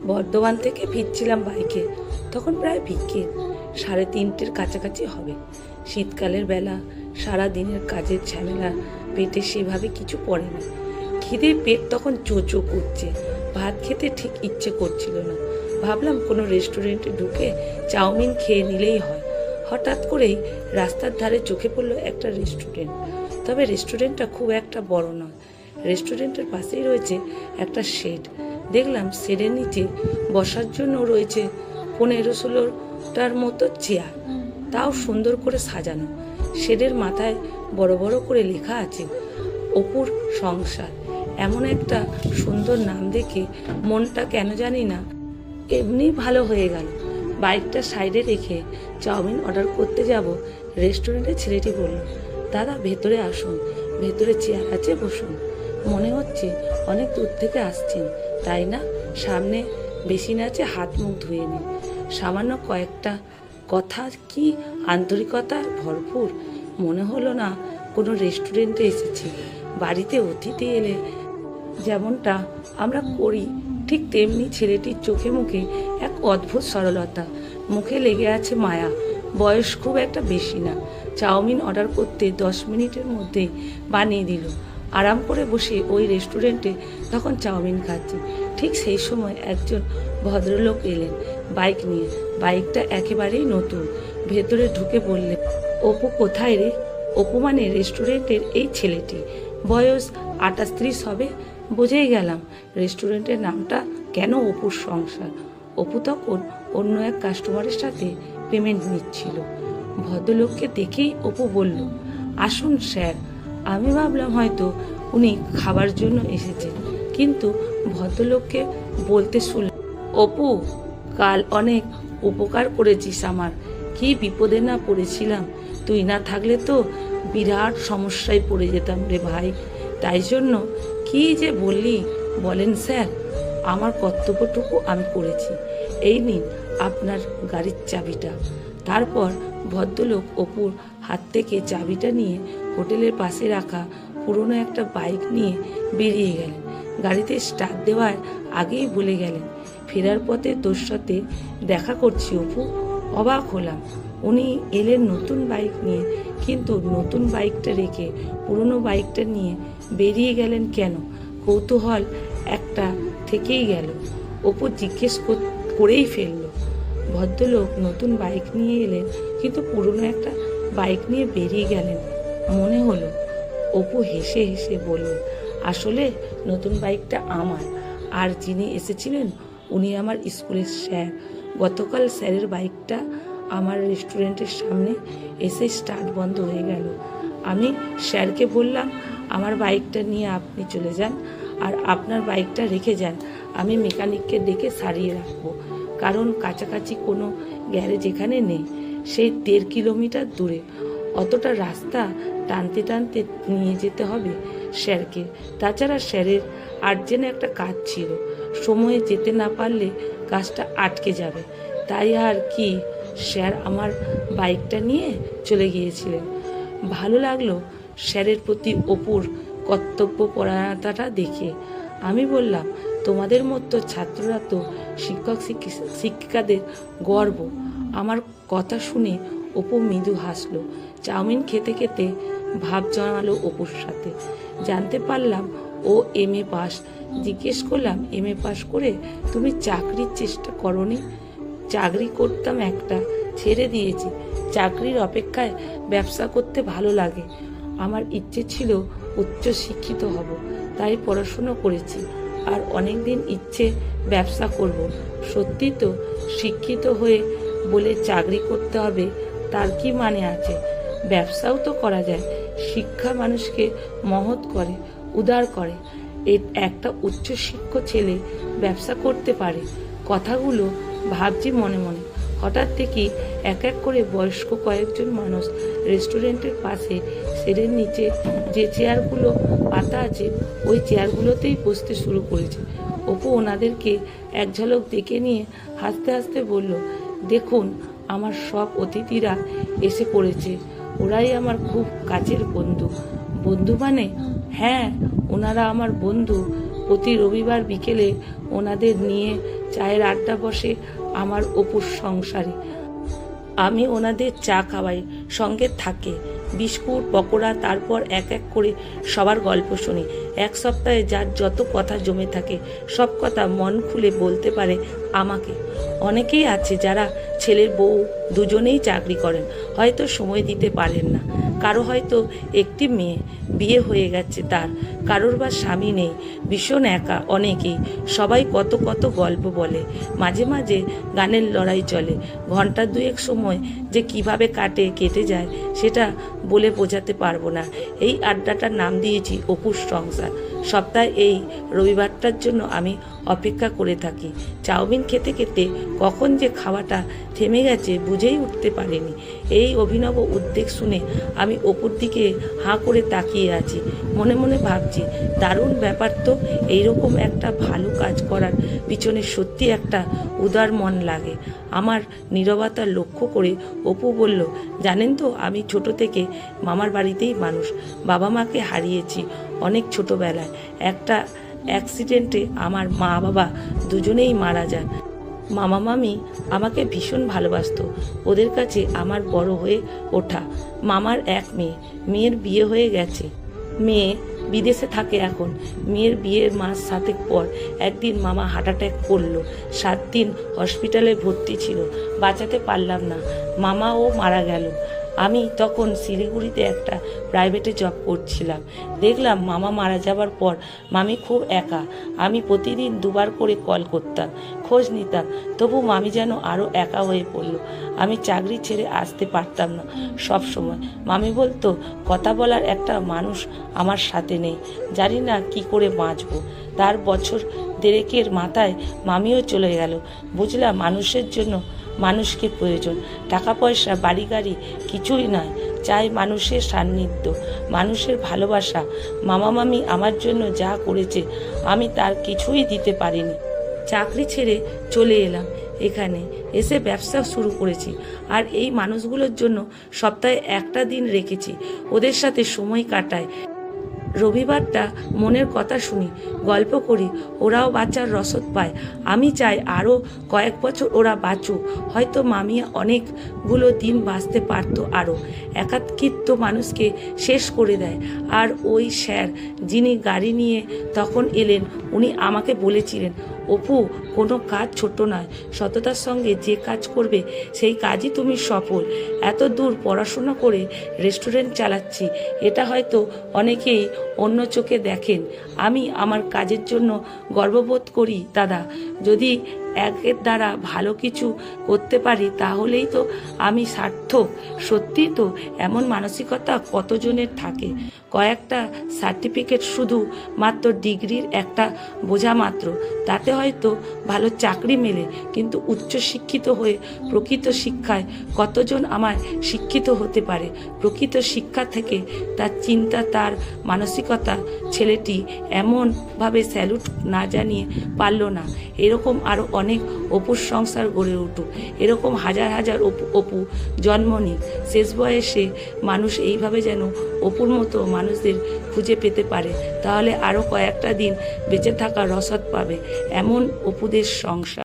বর্ধমান থেকে ফিরছিলাম বাইকে। তখন প্রায় বিকেল 3:30-এর কাছাকাছি হবে। শীতকালের বেলা, সারা দিনের কাজের ঝামেলা, পেটে সেভাবে কিছু পড়ে না। খিদে পেট তখন চোচো করছে, ভাত খেতে ঠিক ইচ্ছে করছিল না। ভাবলাম কোনো রেস্টুরেন্টে ঢুকে চাউমিন খেয়ে নিলেই হয়। হঠাৎ করেই রাস্তার ধারে চোখে পড়লো একটা রেস্টুরেন্ট। তবে রেস্টুরেন্টটা খুব একটা বড় নয়। রেস্টুরেন্টের পাশেই রয়েছে একটা শেড। দেখলাম শেডের নিচে বসার জন্য রয়েছে 15-16টার মতো চেয়ার, তাও সুন্দর করে সাজানো। শেডের মাথায় বড় বড় করে লেখা আছে অপুর সংসার। এমন একটা সুন্দর নাম দেখে মনটা কেন জানি না এমনি ভালো হয়ে গেল। বাইকটা সাইডে রেখে চাউমিন অর্ডার করতে যাব। রেস্টুরেন্টের ছেলেটি বলল, দাদা ভেতরে আসুন, ভেতরে চেয়ার আছে, বসুন। মনে হচ্ছে অনেক দূর থেকে আসছেন, তাই না? সামনে বেসিন আছে, হাত মুখ ধুয়ে নিন। সামান্য কয়েকটা কথা কি আন্তরিকতা ভরপুর। মনে হলো না কোনো রেস্টুরেন্টে এসেছি। বাড়িতে অতিথি এলে যেমনটা আমরা করি, ঠিক তেমনি ছেলেটির চোখে মুখে এক অদ্ভুত সরলতা, মুখে লেগে আছে মায়া। বয়স খুব একটা বেশি না। চাউমিন অর্ডার করতে 10 মিনিটের মধ্যেই বানিয়ে দিল। আরাম করে বসে ওই রেস্টুরেন্টে তখন চাউমিন খাচ্ছি। ঠিক সেই সময় একজন ভদ্রলোক এলেন বাইক নিয়ে। বাইকটা একেবারেই নতুন। ভেতরে ঢুকে বললেন, অপু কোথায় রে? অপু মানে রেস্টুরেন্টের এই ছেলেটি। বয়স 28-30 হবে। বুঝেই গেলাম রেস্টুরেন্টের নামটা কেন অপুর সংসার। অপু তখন অন্য এক কাস্টমারের সাথে পেমেন্ট নিচ্ছিল। ভদ্রলোককে দেখেই অপু বলল, আসুন স্যার। আমি ভাবলাম হয়তো উনি খাবার জন্য এসেছেন, কিন্তু ভদ্রলোককে বলতে শুনলাম, অপু, কাল অনেক উপকার করেছিস আমার। কি বিপদে না পড়েছিলাম, তুই না থাকলে তো বিরাট সমস্যায় পড়ে যেতাম রে ভাই। তাই জন্য কি যে বললি বলেন স্যার, আমার কর্তব্যটুকু আমি করেছি। এই নিন আপনার গাড়ির চাবিটা। তারপর ভদ্রলোক অপুর হাত থেকে চাবিটা নিয়ে হোটেলের পাশে রাখা পুরনো একটা বাইক নিয়ে বেরিয়ে গেলেন। গাড়িতে স্টার্ট দেওয়ার আগেই বলে গেলেন, ফেরার পথে তোর সাথে দেখা করছি অপু। অবাক হলাম, উনি এলেন নতুন বাইক নিয়ে, কিন্তু নতুন বাইকটা রেখে পুরনো বাইকটা নিয়ে বেরিয়ে গেলেন কেন? কৌতূহল একটা থেকেই গেল। অপু জিজ্ঞেস করেই ফেলল। ভদ্রলোক নতুন বাইক নিয়ে এলেন, কিন্তু পুরনো একটা বাইক নিয়ে বেরিয়ে গেলেন। মনে হলো অপু হেসে হেসে বললেন, আসলে নতুন বাইকটা আমার, আর যিনি এসেছিলেন উনি আমার স্কুলের স্যার। গতকাল স্যারের বাইকটা আমার রেস্টুরেন্টের সামনে এসে স্টার্ট বন্ধ হয়ে গেল। আমি স্যারকে বললাম, আমার বাইকটা নিয়ে আপনি চলে যান, আর আপনার বাইকটা রেখে যান। আমি মেকানিককে ডেকে সারিয়ে রাখবো, কারণ কাছাকাছি কোনো গ্যারেজ এখানে নেই। সেই 1.5 কিলোমিটার দূরে। অতটা রাস্তা টানতে টানতে নিয়ে যেতে হবে স্যারকে। তাছাড়া স্যারের আর্জেন্ট একটা কাজ ছিল, সময়ে যেতে না পারলে কাজটা আটকে যাবে। তাই আর কি, স্যার আমার বাইকটা নিয়ে চলে গিয়েছিলেন। ভালো লাগলো স্যারের প্রতি অপুর কর্তব্যপরায়ণতাটা দেখে। আমি বললাম, তোমাদের মতো ছাত্ররা তো শিক্ষক শিক্ষিকাদের গর্ব। আমার কথা শুনে অপু মৃদু হাসলো। চাউমিন খেতে খেতে ভাব জমালো অপুর সাথে। জানতে পারলাম ও MA পাস। জিজ্ঞেস করলাম, MA পাস করে তুমি চাকরির চেষ্টা করনি? চাকরি করতাম একটা, ছেড়ে দিয়েছি। চাকরির অপেক্ষায় ব্যবসা করতে ভালো লাগে। আমার ইচ্ছে ছিল উচ্চ শিক্ষিত হব, তাই পড়াশুনো করেছি। আর অনেক দিন ইচ্ছে ব্যবসা করব। সত্যি তো, শিক্ষিত হয়ে বলে চাকরি করতে হবে তার কি মানে আছে? ব্যবসাও তো করা যায়। শিক্ষা মানুষকে মহৎ করে, উদার করে। একটা উচ্চশিক্ষিত ছেলে ব্যবসা করতে পারে। কথাগুলো ভাবছি মনে মনে। হঠাৎ দেখি এক এক করে বয়স্ক কয়েকজন মানুষ রেস্টুরেন্টের পাশে শেডের নিচে যে চেয়ারগুলো পাতা আছে ওই চেয়ারগুলোতেই বসতে শুরু করেছে। অপু ওনাদেরকে এক ঝলক দেখে নিয়ে হাসতে হাসতে বলল, দেখুন আমার সব অতিথিরা এসে পড়েছে। ওরাই আমার খুব কাছের বন্ধু। বন্ধু মানে? হ্যাঁ, ওনারা আমার বন্ধু। প্রতি রবিবার বিকেলে ওনাদের নিয়ে চায়ের আড্ডা বসে আমার অপুর সংসারে। আমি ওনাদের চা খাওয়াই, সঙ্গে থাকে বিস্কুট পকোড়া, তারপর এক এক করে সবার গল্প শুনি। এক সপ্তাহে যার যত কথা জমে থাকে সব কথা মন খুলে বলতে পারে আমাকে। অনেকেই আছে যারা ছেলের বউ দুজনেই চাকরি করেন, হয়তো সময় দিতে পারেন না। কারো হয়তো একটি মেয়ে, বিয়ে হয়ে গেছে তার, কারোর বা স্বামী নেই, ভীষণ একা অনেকেই। সবাই কত কত গল্প বলে, মাঝে মাঝে গানের লড়াই চলে। ঘন্টা দুয়েক সময় যে কিভাবে কেটে যায় সেটা বলে বোঝাতে পারবো না। এই আড্ডাটার নাম দিয়েছি অপুর সংসার। সপ্তাহে এই রবিবারটার জন্য আমি অপেক্ষা করে থাকি। চাউমিন খেতে খেতে কখন যে খাওয়াটা থেমে গেছে বুঝেই উঠতে পারিনি। এই অভিনব উদ্যোগ শুনে আমি অপুর দিকে হাঁ করে তাকিয়ে আছি। মনে মনে ভাবছি, দারুণ ব্যাপার তো। এইরকম একটা ভালো কাজ করার পিছনে সত্যি একটা উদার মন লাগে। আমার নীরবতা লক্ষ্য করে অপু বলল, জানেন তো, আমি ছোট থেকে মামার বাড়িতেই মানুষ। বাবা মাকে হারিয়েছি অনেক ছোটবেলায়। একটা অ্যাক্সিডেন্টে আমার মা বাবা দুজনেই মারা যান। মামা মামি আমাকে ভীষণ ভালোবাসতো। ওদের কাছে আমার বড় হয়ে ওঠা। মামার এক মেয়ে, মেয়ের বিয়ে হয়ে গেছে। মেয়ে বিদেশে থাকে এখন। মেয়ের বিয়ের মাস 7 পর একদিন মামা হার্ট অ্যাটাক করলো। 7 দিন হসপিটালে ভর্তি ছিল, বাঁচাতে পারলাম না, মামাও মারা গেল। আমি তখন শিলিগুড়িতে একটা প্রাইভেটে জব করছিলাম। দেখলাম মামা মারা যাবার পর মামি খুব একা। আমি প্রতিদিন 2বার করে কল করতাম, খোঁজ নিতাম, তবু মামি যেন আরও একা হয়ে পড়লো। আমি চাকরি ছেড়ে আসতে পারতাম না সব সময়। মামি বলতো, কথা বলার একটা মানুষ আমার সাথে নেই, জানি না কি করে বাঁচবো। তার বছর 1.5 মাথায় মামিও চলে গেল। বুঝলাম মানুষের জন্য মানুষকে প্রয়োজন। টাকা পয়সা বাড়ি গাড়ি কিছুই নয়, চাই মানুষের সান্নিধ্য, মানুষের ভালোবাসা। মামা মামি আমার জন্য যা করেছে আমি তার কিছুই দিতে পারিনি। চাকরি ছেড়ে চলে এলাম এখানে, এসে ব্যবসা শুরু করেছি। আর এই মানুষগুলোর জন্য সপ্তাহে একটা দিন রেখেছি, ওদের সাথে সময় কাটাই। রবিবারটা মনের কথা শুনি, গল্প করি, ওরাও বাঁচার রসদ পায়। আমি চাই আরও কয়েক বছর ওরা বাঁচুক। হয়তো মামি অনেকগুলো দিন বাঁচতে পারতো আরও। একাকিত্ব মানুষকে শেষ করে দেয়। আর ওই স্যার যিনি গাড়ি নিয়ে তখন এলেন, উনি আমাকে বলেছিলেন, অপু, কোনো কাজ ছোট নয়, সততার সঙ্গে যে কাজ করবে সেই কাজই তুমি সফল। এত দূর পড়াশোনা করে রেস্টুরেন্ট চালাচ্ছি, এটা হয়তো অনেকেই অন্য চোখে দেখেন। আমি আমার কাজের জন্য গর্ববোধ করি দাদা। যদি একের দ্বারা ভালো কিছু করতে পারি তাহলেই তো আমি সার্থক। সত্যি তো, এমন মানসিকতা কতজনের থাকে। কয়েকটা সার্টিফিকেট শুধু মাত্র ডিগ্রির একটা বোঝা মাত্র, তাতে হয়তো ভালো চাকরি মেলে, কিন্তু উচ্চশিক্ষিত হয়ে প্রকৃত শিক্ষায় কতজন আমায় শিক্ষিত হতে পারে? প্রকৃত শিক্ষা থেকে তার চিন্তা, তার মানসিকতা। ছেলেটি এমনভাবে স্যালুট না জানিয়ে পারল না। এরকম আরও অনেক অপুর সংসার গড়ে উঠুক, এরকম হাজার হাজার অপু জন্ম নিক। শেষ বয়সে মানুষ এইভাবে যেন অপুর মতো মানুষদের খুঁজে পেতে পারে, তাহলে আরও কয়েকটা দিন বেঁচে থাকার রসদ পাবে। এমন অপুদের সংসার।